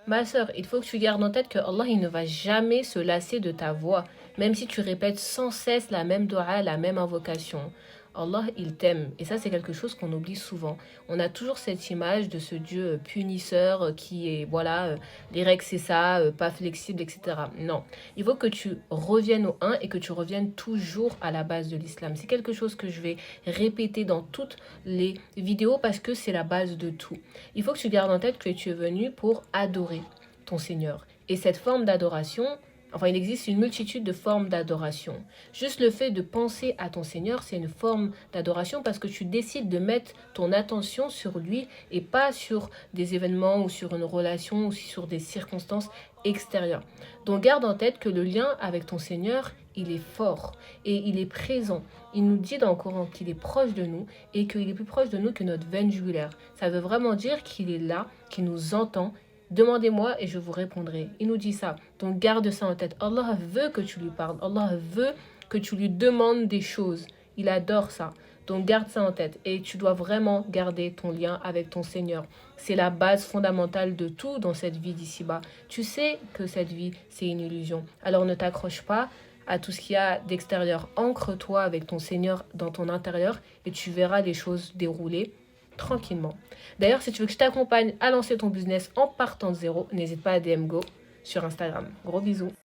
Ma sœur, il faut que tu gardes en tête que Allah, il ne va jamais se lasser de ta voix, même si tu répètes sans cesse la même dua, la même invocation. Allah, il t'aime. Et ça, c'est quelque chose qu'on oublie souvent. On a toujours cette image de ce Dieu punisseur qui est, voilà, les règles, c'est ça, pas flexible, etc. Non. Il faut que tu reviennes au un et que tu reviennes toujours à la base de l'islam. C'est quelque chose que je vais répéter dans toutes les vidéos parce que c'est la base de tout. Il faut que tu gardes en tête que tu es venu pour adorer ton Seigneur. Et cette forme d'adoration, enfin, il existe une multitude de formes d'adoration. Juste le fait de penser à ton Seigneur, c'est une forme d'adoration parce que tu décides de mettre ton attention sur lui et pas sur des événements ou sur une relation ou sur des circonstances extérieures. Donc garde en tête que le lien avec ton Seigneur, il est fort et il est présent. Il nous dit dans le Coran qu'il est proche de nous et qu'il est plus proche de nous que notre veine jugulaire. Ça veut vraiment dire qu'il est là, qu'il nous entend. Demandez-moi et je vous répondrai. Il nous dit ça. Donc garde ça en tête. Allah veut que tu lui parles. Allah veut que tu lui demandes des choses. Il adore ça. Donc garde ça en tête. Et tu dois vraiment garder ton lien avec ton Seigneur. C'est la base fondamentale de tout dans cette vie d'ici-bas. Tu sais que cette vie, c'est une illusion. Alors ne t'accroche pas à tout ce qu'il y a d'extérieur. Ancre-toi avec ton Seigneur dans ton intérieur et tu verras les choses dérouler tranquillement. D'ailleurs, si tu veux que je t'accompagne à lancer ton business en partant de zéro, n'hésite pas à DM Go sur Instagram. Gros bisous.